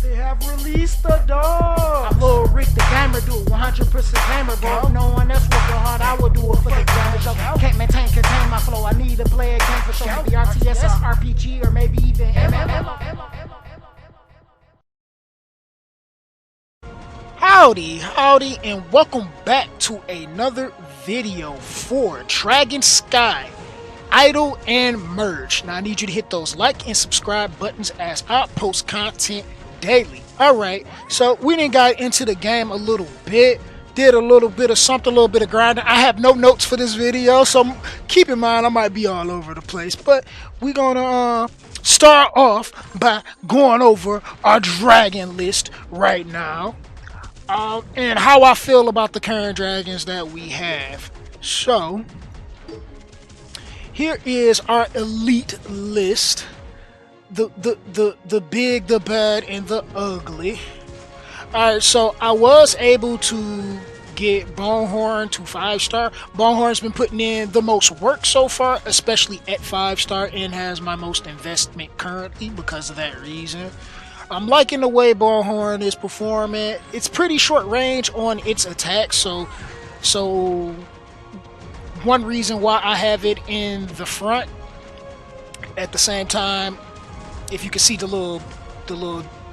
They have released the dog. I'm Lil Rick the gamer, do 100% gamer, bro. No one else working hard, I would do it for the damage. Can't contain my flow. I need to play a game for sure. Maybe RTS, RPG, or maybe even MMO. Howdy, and welcome back to another video for Dragon Sky Idle and Merge. Now I need you to hit those like and subscribe buttons as I post content daily. Alright, so we done got into the game a little bit, did a little bit of something, a little bit of grinding. I have no notes for this video, so keep in mind I might be all over the place, but we're gonna start off by going over our dragon list right now. And how I feel about the current dragons that we have. So here is our elite list. The big, the bad, and the ugly. Alright, so I was able to get Bonehorn to 5-star. Bonehorn's been putting in the most work so far, especially at 5-star, and has my most investment currently because of that reason. I'm liking the way Bonehorn is performing. It's pretty short range on its attack, so one reason why I have it in the front. At the same time, if you can see the little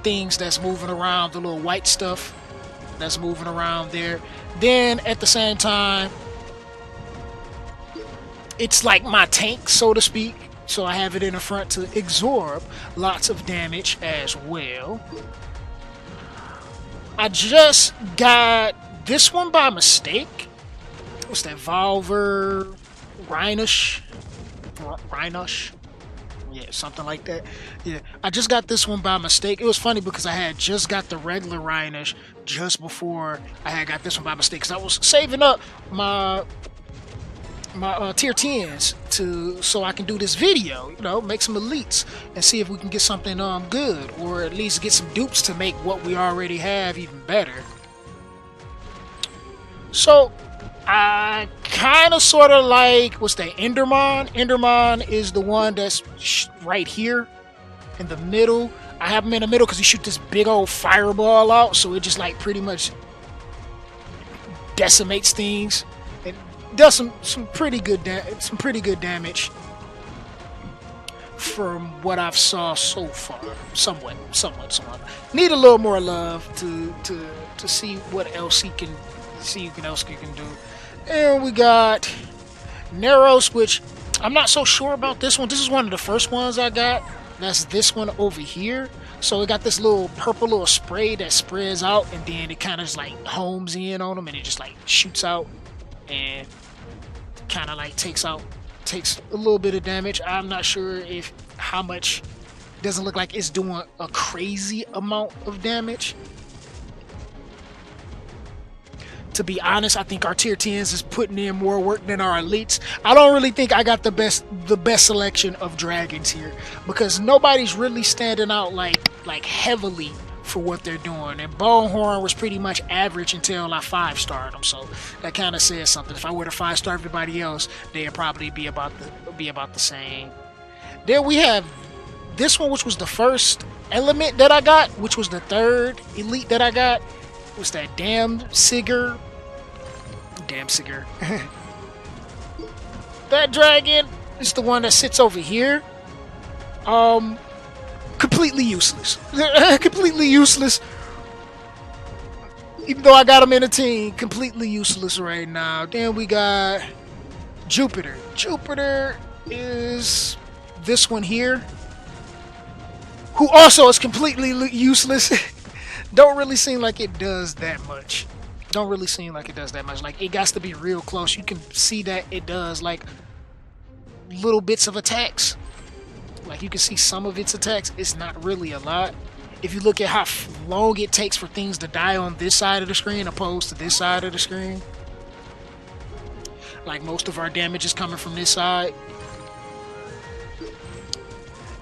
things that's moving around, the little white stuff that's moving around there, then at the same time, it's like my tank, so to speak. So I have it in the front to absorb lots of damage as well. I just got this one by mistake. What's that? Volver Rhinish? Yeah, something like that. Yeah, I just got this one by mistake. It was funny because I had just got the regular Rhinish just before I had got this one by mistake. Because I was saving up my tier 10s so I can do this video, you know, make some elites and see if we can get something good, or at least get some dupes to make what we already have even better. So I kind of sort of like, what's that, Enderman? Enderman is the one that's right here in the middle. I have him in the middle because he shoots this big old fireball out, so it just like pretty much decimates things. Does some pretty good damage from what I've saw so far. Somewhat. Need a little more love to see what else he can do. And we got Neros, which I'm not so sure about this one. This is one of the first ones I got. That's this one over here. So it got this little purple little spray that spreads out, and then it kind of just like homes in on them, and it just like shoots out and kind of like takes a little bit of damage. I'm not sure if how much. Doesn't look like it's doing a crazy amount of damage. To be honest, I think our tier 10s is putting in more work than our elites. I don't really think I got the best selection of dragons here, because nobody's really standing out like heavily for what they're doing, and Bonehorn was pretty much average until I 5-starred them, so that kind of says something. If I were to 5-star everybody else, they'd probably be about the same. Then we have this one, which was the first element that I got, which was the third elite that I got. What's that? Damn Sigger. That dragon is the one that sits over here. Completely useless. Completely useless. Even though I got him in a team, completely useless right now. Then we got Jupiter. Jupiter is this one here, who also is completely useless. Don't really seem like it does that much. Like, it got to be real close. You can see that it does like little bits of attacks. Like, you can see some of its attacks. It's not really a lot. If you look at how long it takes for things to die on this side of the screen opposed to this side of the screen. Like, most of our damage is coming from this side.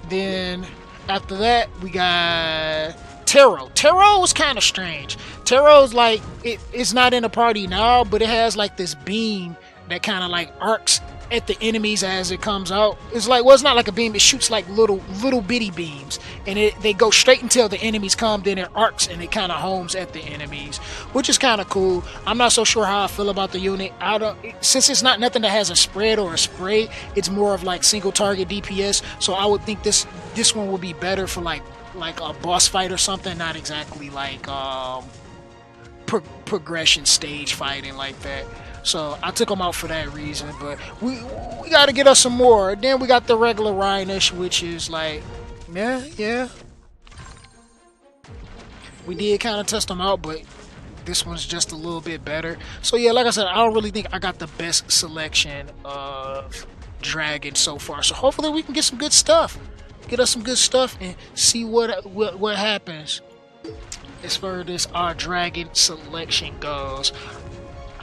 Then after that, we got Taro. Taro is kind of strange. Taro's like, it's not in a party now, but it has like this beam that kind of like arcs at the enemies as it comes out. It's like, well, it's not like a beam. It shoots like little bitty beams, and they go straight until the enemies come. Then it arcs and it kind of homes at the enemies, which is kind of cool. I'm not so sure how I feel about the unit. I don't since it's not nothing that has a spread or a spray. It's more of like single target DPS. So I would think this one would be better for like a boss fight or something. Not exactly like progression stage fighting like that. So I took them out for that reason, but we got to get us some more. Then we got the regular Rhinish, which is like, yeah. We did kind of test them out, but this one's just a little bit better. So yeah, like I said, I don't really think I got the best selection of dragons so far. So hopefully we can get some good stuff. Get us some good stuff and see what happens as far as our dragon selection goes.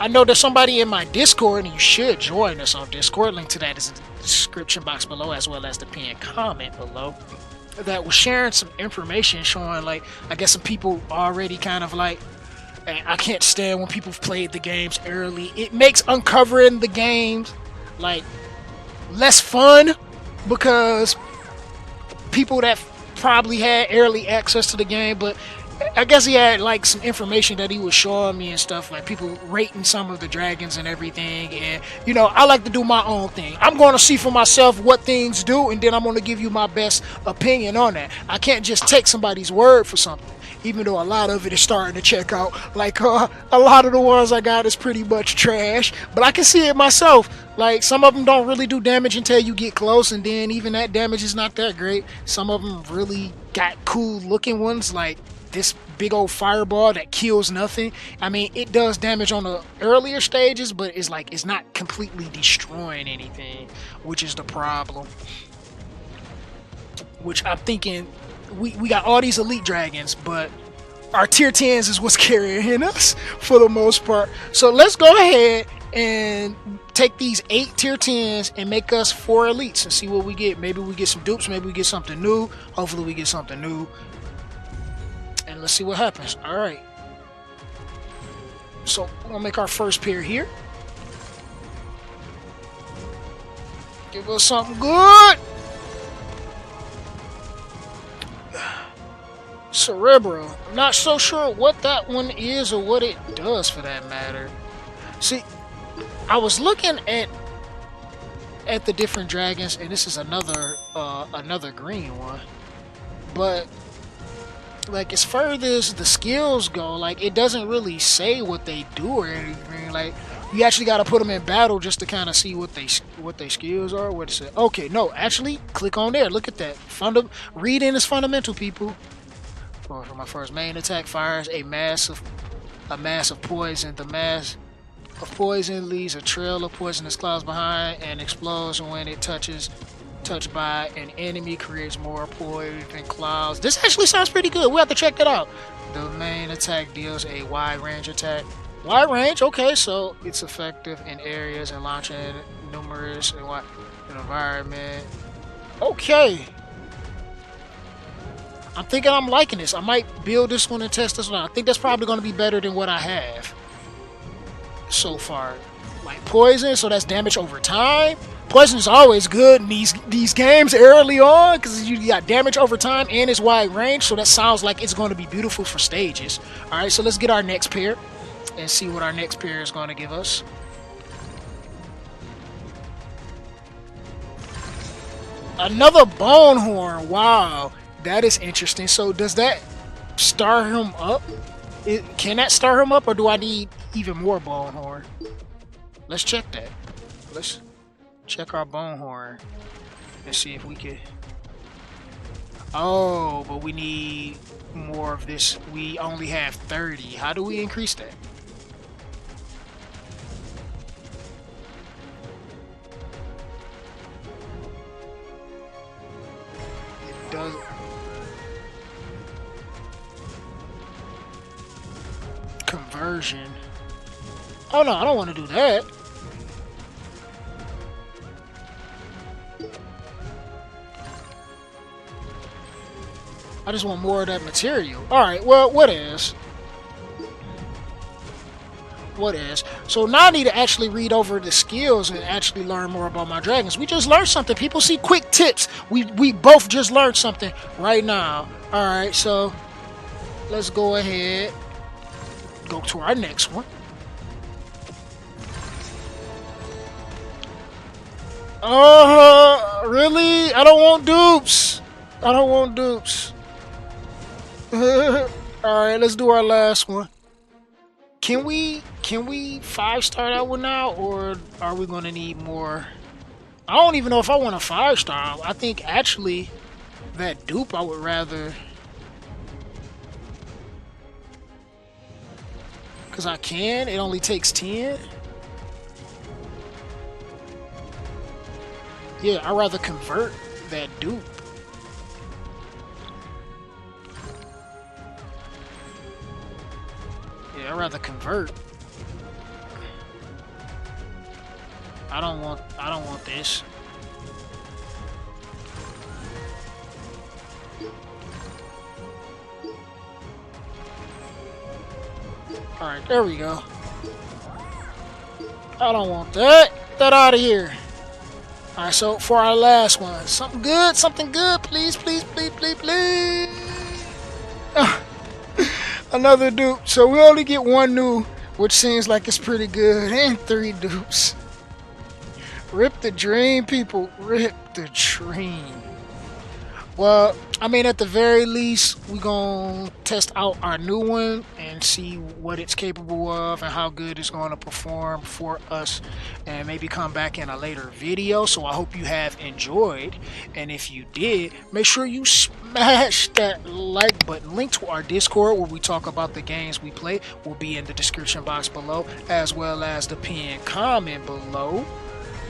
I know there's somebody in my Discord, and you should join us on Discord. Link to that is in the description box below, as well as the pinned comment below. That was sharing some information showing, like, I guess some people already kind of like, I can't stand when people played the games early. It makes uncovering the games like less fun because people that probably had early access to the game, but I guess he had like some information that he was showing me and stuff, like people rating some of the dragons and everything. And you know, I like to do my own thing. I'm going to see for myself what things do, and then I'm going to give you my best opinion on that. I can't just take somebody's word for something, even though a lot of it is starting to check out. Like a lot of the ones I got is pretty much trash, but I can see it myself. Like some of them don't really do damage until you get close, and then even that damage is not that great. Some of them really got cool looking ones, like this big old fireball that kills nothing. I mean, it does damage on the earlier stages, but it's like it's not completely destroying anything, which is the problem. Which I'm thinking, we got all these elite dragons, but our tier 10s is what's carrying us for the most part. So let's go ahead and take these 8 tier 10s and make us 4 elites and see what we get. Maybe we get some dupes, maybe we get something new. Hopefully we get something new. And let's see what happens. Alright. So we're gonna make our first pair here. Give us something good. Cerebro. I'm not so sure what that one is or what it does for that matter. See, I was looking at the different dragons, and this is another green one. But like as far as the skills go, like it doesn't really say what they do or anything. Like you actually got to put them in battle just to kind of see what they skills are. What is it? Okay, no, actually click on there. Look at that. Reading is fundamental, people. For my first main attack, fires a mass of poison. The mass of poison leaves a trail of poisonous clouds behind and explodes when it touched by an enemy, creates more poison clouds. This actually sounds pretty good. We have to check that out. The main attack deals a wide range attack. Wide range, okay, so it's effective in areas and launching numerous environment. Okay. I'm thinking I'm liking this. I might build this one and test this one out. I think that's probably going to be better than what I have so far. Like poison, so that's damage over time. Poison is always good in these games early on because you got damage over time and it's wide range, so that sounds like it's going to be beautiful for stages. Alright, so let's get our next pair and see what our next pair is going to give us. Another bone horn. Wow, that is interesting. So does that star him up? Can that star him up, or do I need even more bone horn? Let's check that. Let's check our bone horn and see if we could. Oh, but we need more of this. We only have 30. How do we increase that? It does. Conversion. Oh no, I don't want to do that. I just want more of that material. Alright, well, what is? What is? So now I need to actually read over the skills and actually learn more about my dragons. We just learned something. People see quick tips. We both just learned something right now. Alright, so let's go ahead. Go to our next one. Really? I don't want dupes. I don't want dupes. Alright, let's do our last one. Can we 5-star that one now, or are we gonna need more? I don't even know if I want a 5-star. I think actually that dupe I would rather, cause I can. It only takes 10. Yeah, I'd rather convert that dupe. Yeah, I'd rather convert. I don't want this. Alright, there we go. I don't want that. Get that out of here. Alright, so for our last one, something good, please, please, please, please, please. Another dupe. So we only get one new, which seems like it's pretty good, and 3 dupes. Rip the dream, people. Rip the dream. Well, I mean, at the very least, we're going to test out our new one and see what it's capable of and how good it's going to perform for us, and maybe come back in a later video. So I hope you have enjoyed, and if you did, make sure you smash that like button. Link to our Discord where we talk about the games we play will be in the description box below, as well as the pinned comment below.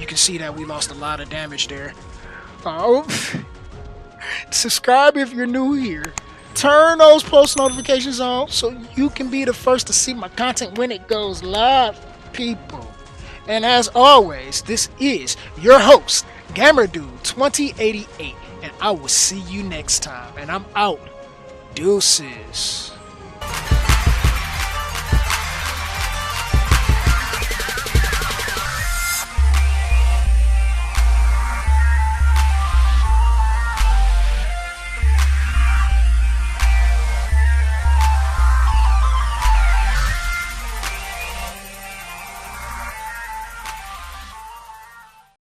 You can see that we lost a lot of damage there. Subscribe if you're new here. Turn those post notifications on so you can be the first to see my content when it goes live, people. And as always, this is your host, GamerDude2088, and I will see you next time. And I'm out. Deuces.